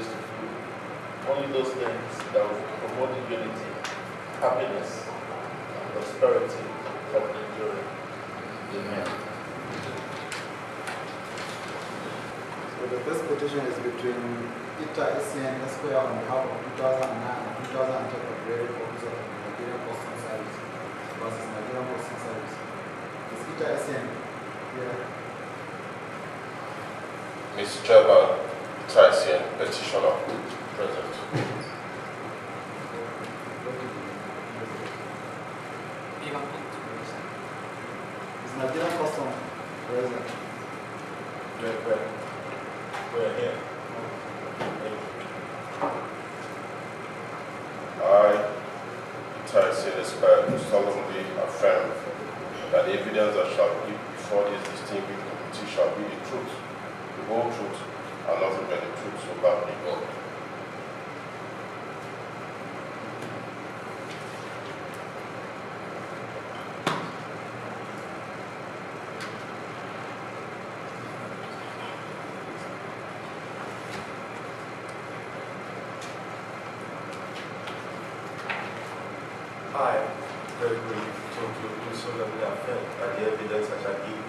list of you. Only those things that will promote unity, happiness, and prosperity of Nigeria. Amen. So the first petition is between Essien Esquire on behalf of 2009 and 2010 upgraded officer of the Nigerian Customs Service versus Nigerian Customs Service. Is Essien here? Mr. Chairman, Essien, petitioner, present. Is Nigerian Customs present? We're here. I, Essien Esquire, do solemnly affirm that the evidence that shall be before this distinguished committee shall be the truth, the whole truth, and nothing but the truth, so help me God. I, Gregory Tokyo, do solemnly affirm that the evidence I shall give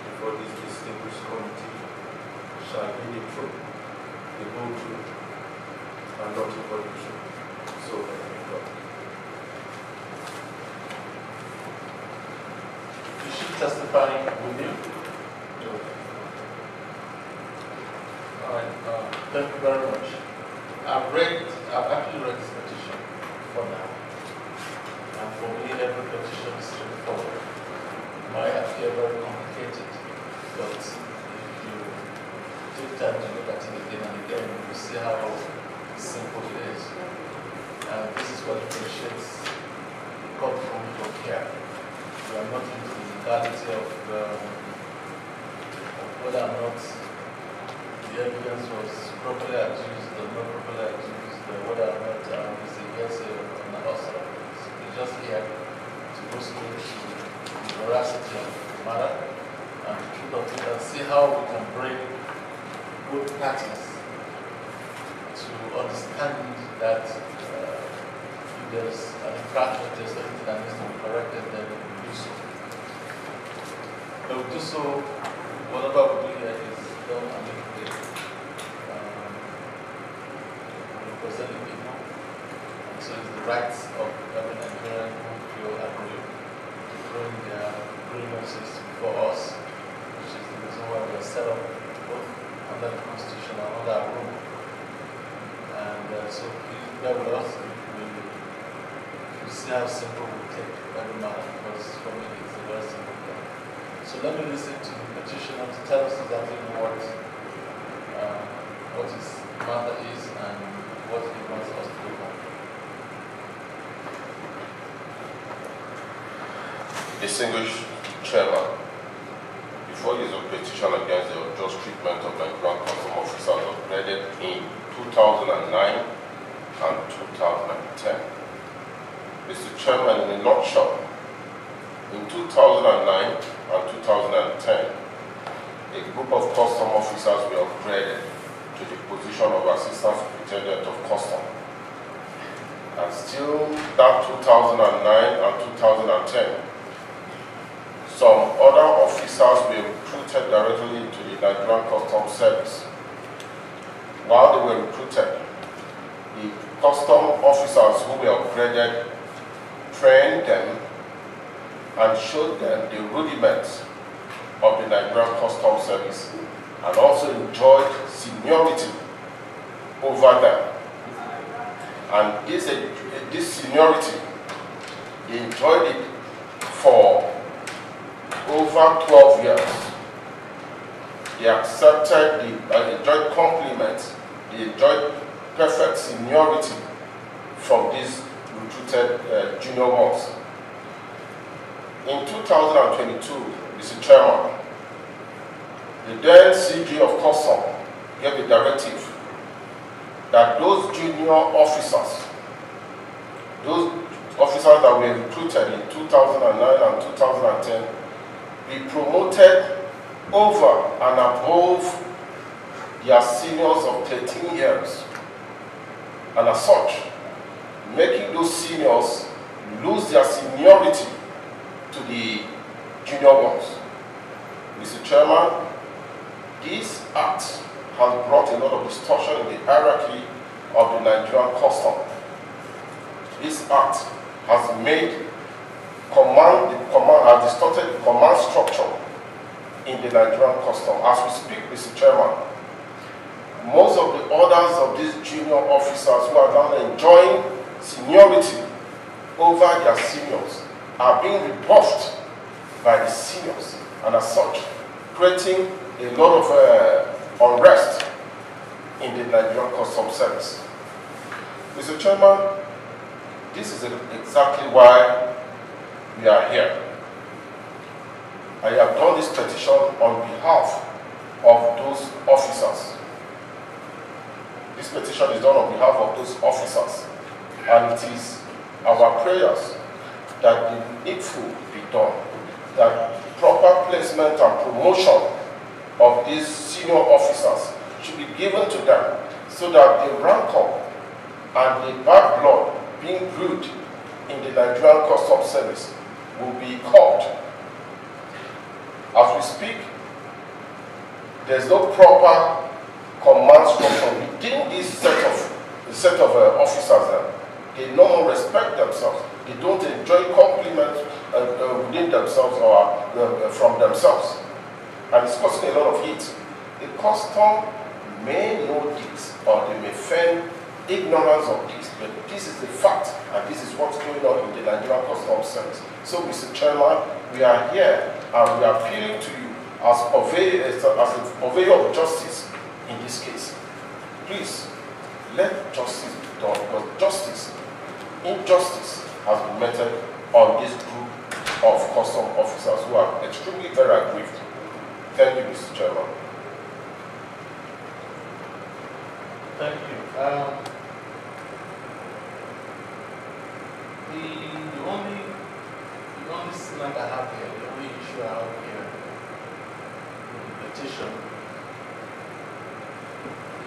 before this distinguished committee shall be the truth, the whole truth, and nothing but the truth. So help me God. Is she testifying with you? All right. Thank you very much. I've actually read this petition for now. And for me, every petition is straightforward. It might appear very complicated, but if you take time to look at it again and again, you see how simple it is. And this is what differentiates the court from here. We are not into the legality of whether or not the evidence was properly adduced or not properly adduced, whether or not it's against an officer. Just here to go straight to the veracity of the matter and the truth of it and see how we can bring both parties to understand that if there's an infraction, there's something that needs to be corrected, then we will do so. But we do so, whatever we do here is done amicably. We represent the people. So it's the rights of every Nigerian who feel aggrieved to bring their grievances before us, which is the reason why we are set up both under the Constitution and under our rule. And so please bear with us if we see how simple we take every matter, because for me it's a very simple thing. So let me listen to the petitioner to tell us exactly what his matter is and what he wants us to do. Distinguished Chairman, before you is a petition against the unjust treatment of Nigerian custom officers upgraded in 2009 and 2010. Mr. Chairman, in a nutshell, in 2009 and 2010, a group of custom officers were upgraded to the position of Assistant Superintendent of Custom. And still that 2009 and 2010, some other officers were recruited directly into the Nigerian Customs Service. While they were recruited, the custom officers who were upgraded trained them and showed them the rudiments of the Nigerian Customs Service and also enjoyed seniority over them. And this seniority, they enjoyed it for over 12 years. They accepted, they enjoyed compliments, they enjoyed perfect seniority from these recruited junior ones. In 2022, Mr. Chairman, the then CG of Custom gave a directive that those junior officers, those officers that were recruited in 2009 and 2010, be promoted over and above their seniors of 13 years. And as such, making those seniors lose their seniority to the junior ones. Mr. Chairman, this act has brought a lot of distortion in the hierarchy of the Nigerian custom. This act has made has distorted the command structure in the Nigerian custom. As we speak, Mr. Chairman, most of the orders of these junior officers who are now enjoying seniority over their seniors are being rebuffed by the seniors, and as such, creating a lot of unrest in the Nigerian Customs Service. Mr. Chairman, this is exactly why we are here. I have done this petition on behalf of those officers. This petition is done on behalf of those officers, and it is our prayers that the needful be done, that proper placement and promotion of these senior officers should be given to them so that the rancor and the bad blood being brewed in the Nigerian Customs Service will be curbed. As we speak, there's no proper command structure within this set of officers. They no more respect themselves. They don't enjoy compliments within themselves or from themselves. And it's causing a lot of heat. The custom may know this, or they may feign ignorance of this, but this is the fact, and this is what's going on in the Nigerian Customs Service. So, Mr. Chairman, we are here and we are appealing to you as a purveyor of justice in this case. Please, let justice be done, because injustice has been meted on this group of custom officers who are extremely very aggrieved. Thank you, Mr. Chairman. Thank you. The only snag I have here, the only issue I have here with the petition,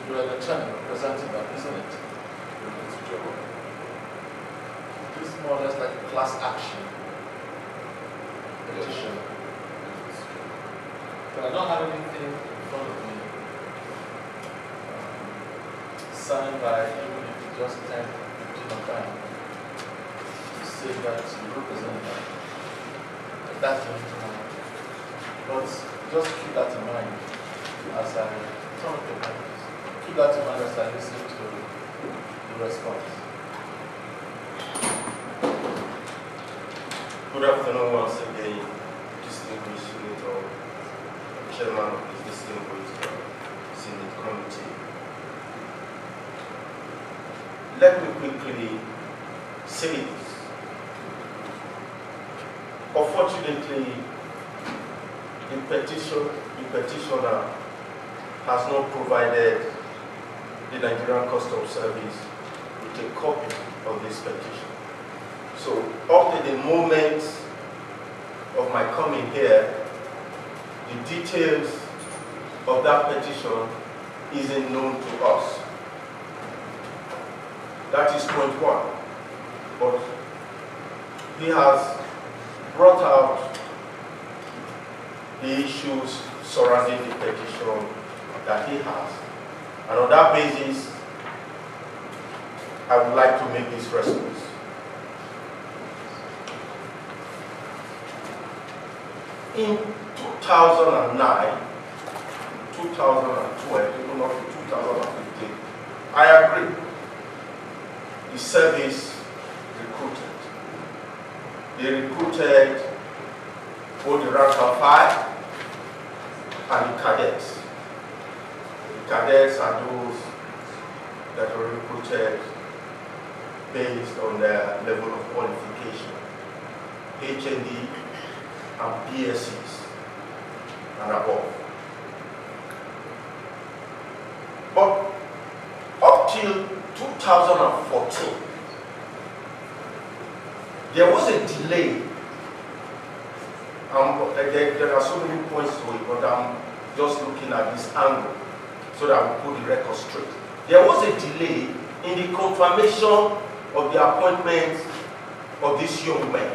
you are the attorney representing them, isn't it? Mr. Chairman. This is more or less like a class action petition. But I don't have anything in front of me signed by, even if it's just 10, 15 of them, to say that you represent them. That's the only thing. But just keep that in mind as I turn up the mic. Keep that in mind as I listen to the response. Good afternoon once again, distinguished senator, chairman of this distinguished Senate committee. Let me quickly say this. Unfortunately, the petitioner has not provided the Nigerian Customs Service with a copy of this petition. So up to the moment of my coming here, the details of that petition isn't known to us. That is point one. But he has brought out the issues surrounding the petition that he has. And on that basis, I would like to make this response. In 2009, 2012, even up to 2015, I agree, the service recruited. They recruited both the rank and file and the cadets. The cadets are those that were recruited based on their level of qualification, HND and BScs and above. But up till 2014, there was a delay. There are so many points to it, but I'm just looking at this angle. so that we put the record straight. There was a delay in the confirmation of the appointment of these young men.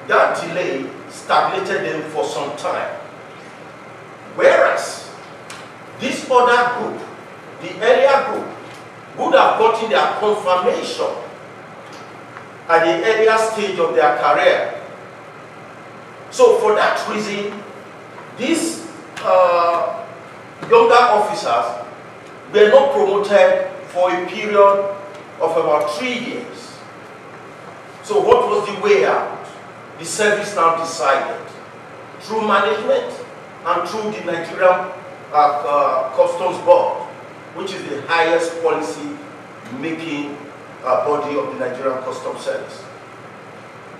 That delay stagnated them for some time. Whereas this other group, the earlier group, would have gotten their confirmation at the earlier stage of their career. So for that reason, these younger officers were not promoted for a period of about 3 years. So what was the way out? The service now decided, through management and through the Nigerian Customs Board, which is the highest policy-making body of the Nigerian Customs Service,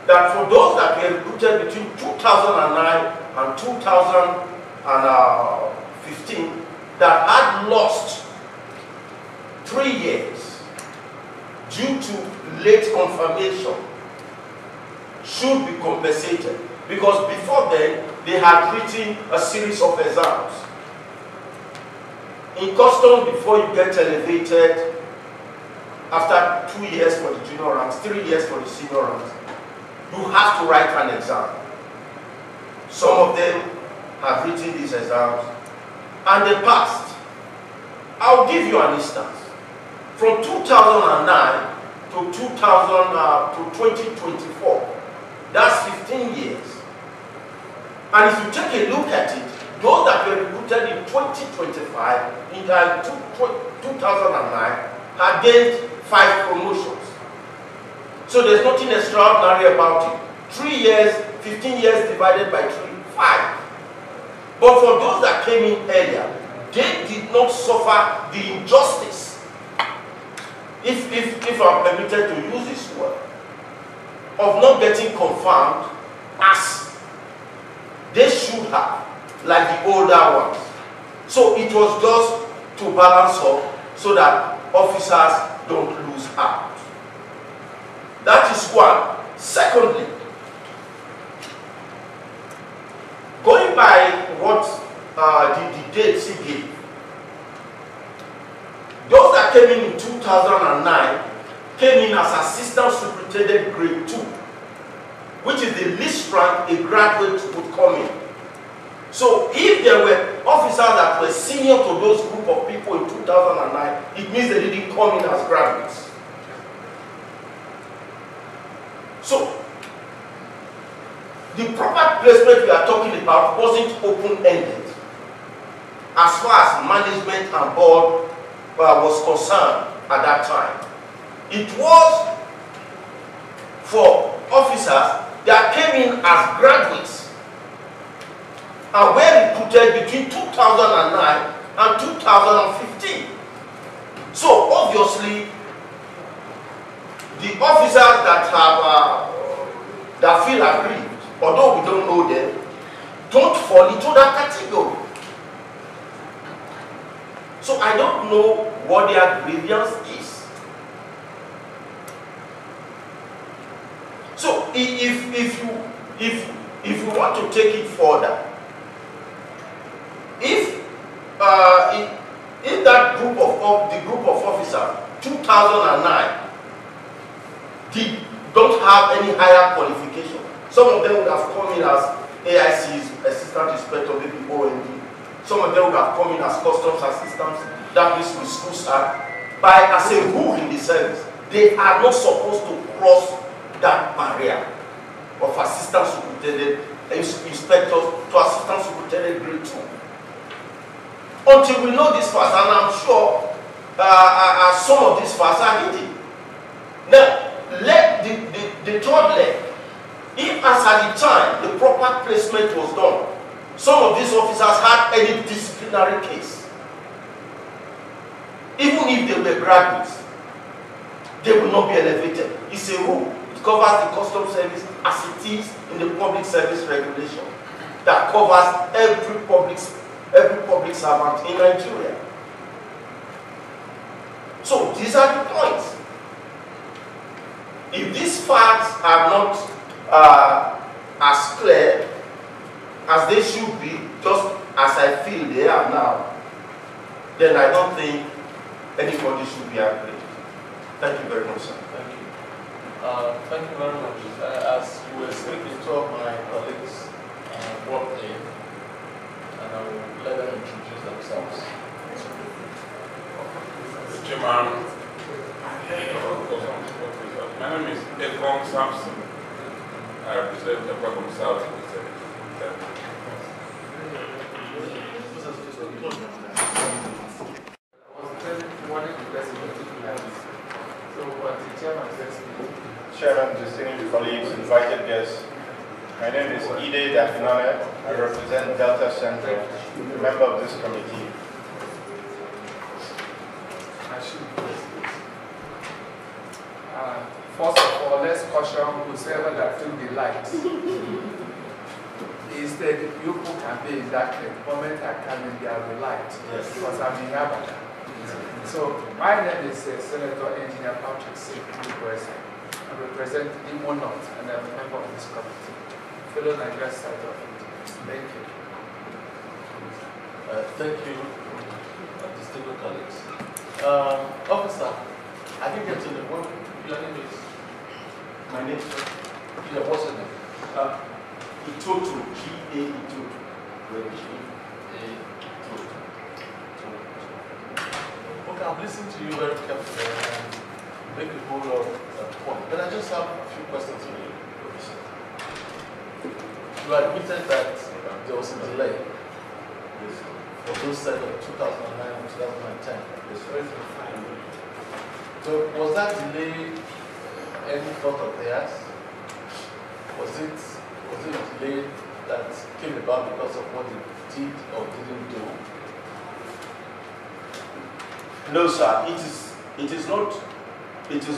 that for those that were recruited between 2009 and 2015 that had lost 3 years due to late confirmation should be compensated, because before then they had written a series of exams. In customs, before you get elevated, after 2 years for the junior ranks, 3 years for the senior ranks, you have to write an exam. Some of them have written these exams and they passed. I'll give you an instance. From 2009 to 2024, that's 15 years. And if you take a look at it, those that were recruited in 2025, in 2009, had gained 5 promotions. So there's nothing extraordinary about it. 3 years, 15 years divided by 3, 5. But for those that came in earlier, they did not suffer the injustice, if I'm permitted to use this word, of not getting confirmed as they should have, like the older ones. So it was just to balance up so that officers don't lose out. That is one. Secondly, going by what the dates he gave, those that came in 2009 came in as assistant superintendent grade 2, which is the least rank a graduate would come in. So if there were officers that were senior to those group of people in 2009, it means they didn't come in as graduates. So the proper placement we are talking about wasn't open-ended as far as management and board was concerned at that time. It was for officers that came in as graduates and were recruited between 2009 and 2015. So obviously, the officers that have that feel aggrieved, although we don't know them, don't fall into that category. So I don't know what their grievance is. So if you want to take it further, if that group of the group of officers 2009 don't have any higher qualification, some of them would have come in as AICs, assistant inspector, maybe OND. Some of them would have come in as customs assistants, that means with school start. By as a rule in the service, they are not supposed to cross that barrier of assistant superintendent, inspectors to assistant superintendent grade 2. Until we know this fast, and I'm sure some of these fasts are hidden. Now, let the third leg, if as at the time the proper placement was done, some of these officers had any disciplinary case, even if they were graduates, they will not be elevated. It's a rule. It covers the customs service as it is in the public service regulation that covers every public servant in Nigeria. So these are the points. If these facts are not as clear, as they should be, just as I feel they are now, then I don't think anybody should be angry. Thank you very much, sir. Thank you. Thank you very much. As you were speaking, two of my colleagues walked in, and I will let them introduce themselves. Chairman, my name is Essien Samson. I represent the Program South. Chairman, distinguished colleagues, invited guests. My name is Ide Dafinone. I represent Delta Central, a member of this committee. First of all, let's caution whosoever that feel the light. Instead, you can be in darkness. The moment I come in, there will be light. Yes. Because I'm in Abada. So, my name is Senator Engineer Patrick C. President. I represent Imo North and I'm a member of this committee. Fellow Nigeria side of it. Thank you. Thank you, distinguished colleagues. Officer, I didn't get to the what your name is. My name is Yeah, what's your name? Itoto, G.A. Itoto. Okay, I'm listening to you very carefully and make a whole lot of points. But I just have a few questions for you. You admitted that there was a delay for those set of 2009 and 2010. So was that delay any fault of theirs? Was it a delay that came about because of what they did or didn't do? No, sir. It is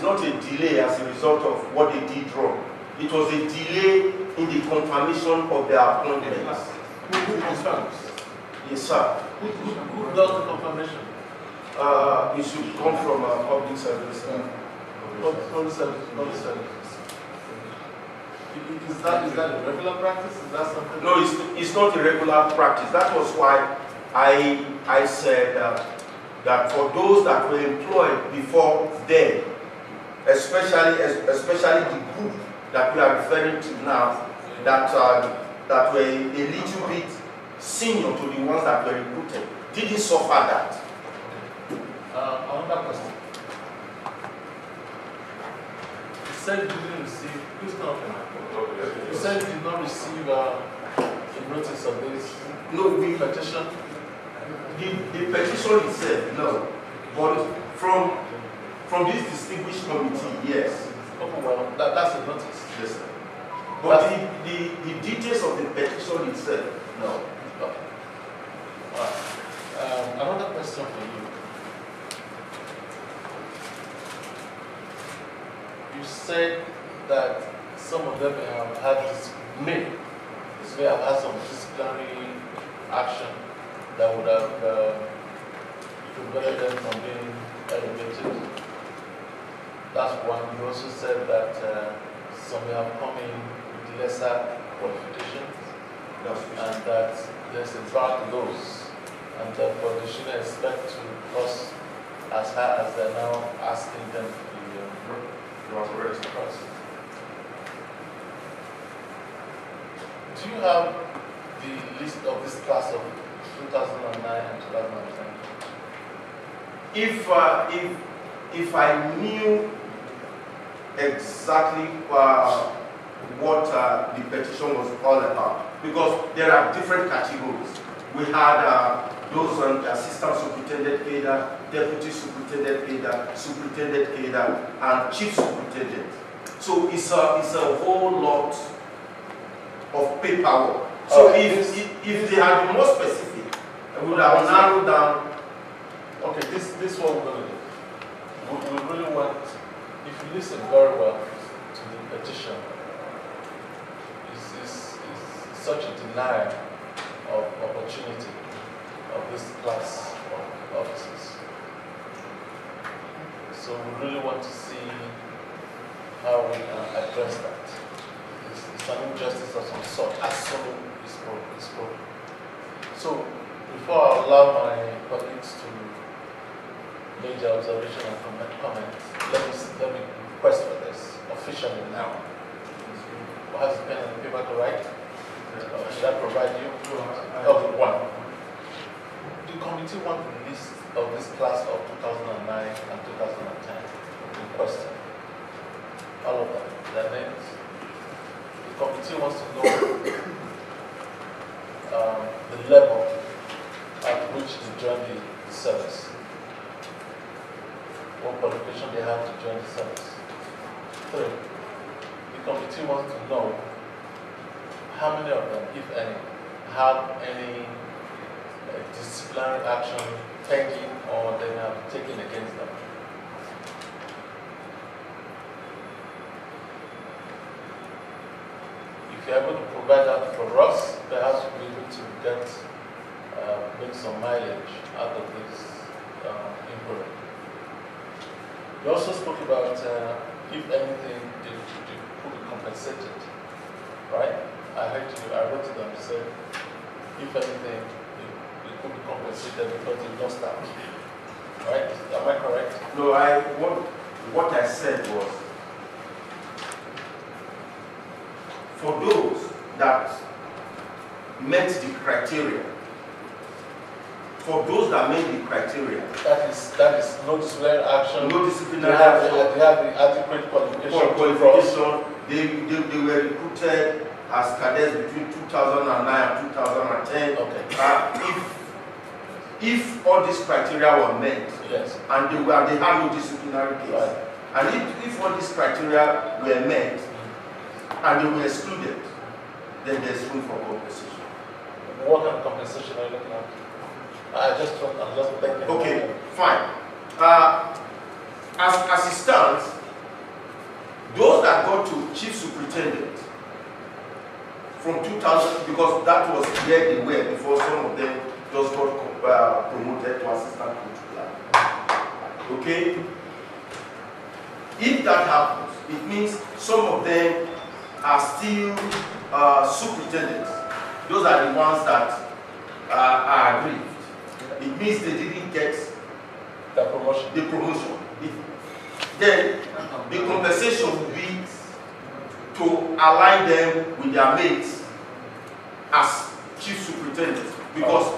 not a delay as a result of what they did wrong. It was a delay in the confirmation of their appointments. Who confirms? Yes, sir. Who does the confirmation? It should come from public service. Public service. Is that a regular practice? Is that something? No, it's not a regular practice. That was why I said that for those that were employed before then, especially the group that we are referring to now, that were a little bit senior to the ones that were recruited, didn't suffer that. Another question. You said you didn't receive, please come up. You said you did not receive a notice of this petition? The petition itself, no. But from this distinguished committee, yes. Oh, well, that's a notice. Yes, sir. But the details of the petition itself, no. Okay. All right. Another question for you. You said that some of them may have had some disciplinary action that would have prevented them from being elevated. That's one. You also said that some may have come in with lesser qualifications, and that there's a bar to those, and therefore they shouldn't expect to cross as high as they're now asking them to be cross. Do you have the list of this class of 2009 and 2010? If I knew exactly what the petition was all about, because there are different categories. We had those on assistant superintendent cadre, deputy superintendent cadre, superintendent cadre, and chief superintendent. So it's a whole lot of paperwork. So if they had been more specific, I would have narrowed down. Okay, this one we're going to do. We really want, if you listen very well to the petition, is such a denial of opportunity of this class of officers. So we really want to see how we can address that. It's an injustice of some sort, as so is for this program. So, before I allow my colleagues to make their observation and comment, let me request for this officially now. Who has a pen and paper to write? Should I provide you? Okay, one. The committee wants the list of this class of 2009 and 2010 in question. All of them, their names. The committee wants to know the level at which they join the service. What qualification they have to join the service. Three, the committee wants to know how many of them, if any, have any disciplinary action pending or they have taken against them. If you're able to provide that for us, perhaps we'll be able to get make some mileage out of this inquiry. We also spoke about if anything, they could be compensated, right? I wrote to them and said, if anything, they could be compensated because they lost out. Right? Am I correct? No, what I said was, for those that met the criteria, That is no disciplinary action. No disciplinary they have action. They have the adequate qualification. They were recruited as cadets between 2009 and 2010. Okay. If all these criteria were met, yes, and they had no disciplinary case, right, and if all these criteria were met, and they were excluded, then there's room for compensation. What kind of compensation are you looking at? I'm just thinking. Okay, fine. As it stands, those that got to chief superintendent from 2000, because that was where they were before some of them just got promoted to assistant principal. Okay? If that happens, it means some of them are still superintendents. Those are the ones that are aggrieved. It means they didn't get the promotion. Then the compensation will be to align them with their mates as chief superintendents, because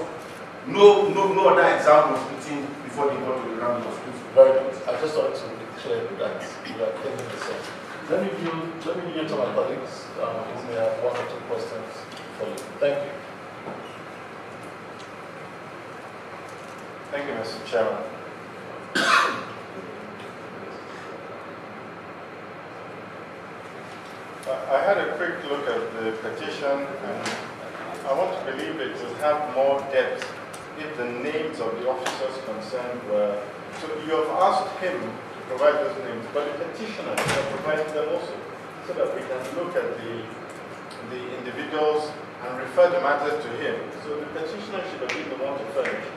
no other exam was put in before they got to the rank of principal. Very good. I just wanted to be clear with that. You are thinking the same. Let me yield to my colleagues who may have one or two questions for you. Thank you. Thank you, Mr. Chairman. I had a quick look at the petition, and I want to believe it will have more depth if the names of the officers concerned were. So you have asked him to provide those names, but the petitioner has provided them also, so that we can look at the individuals and refer the matters to him. So the petitioner should have been the one to furnish.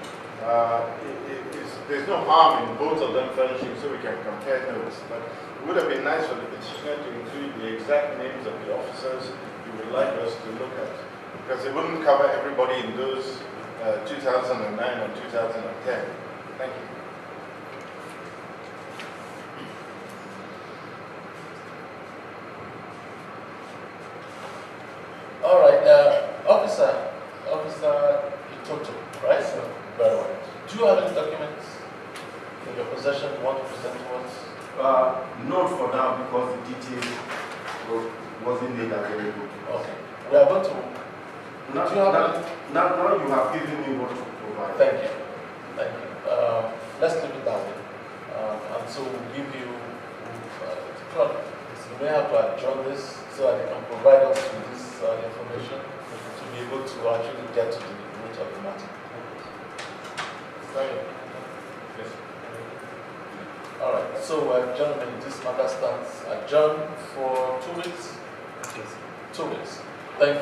There's no harm in both of them furnishing so we can compare notes, but it would have been nice for the petitioner to include the exact names of the officers you would like us to look at, because it wouldn't cover everybody in those 2009 and 2010. Thank you. All right, Officer Itoto, right? So, very well. Do you have any documents in your possession you want to present to us? Not for now, because the details wasn't made available. Okay. We are going to. Now you have given me what to provide. Thank you. Thank you. Let's leave it that way. And so we'll give you. You may have to adjourn this so that they can provide us with this information to be able to actually get to the root of the matter. Thank you. Yes. All right. So, gentlemen, this matter stands adjourned for 2 weeks. 2 weeks. Thank you.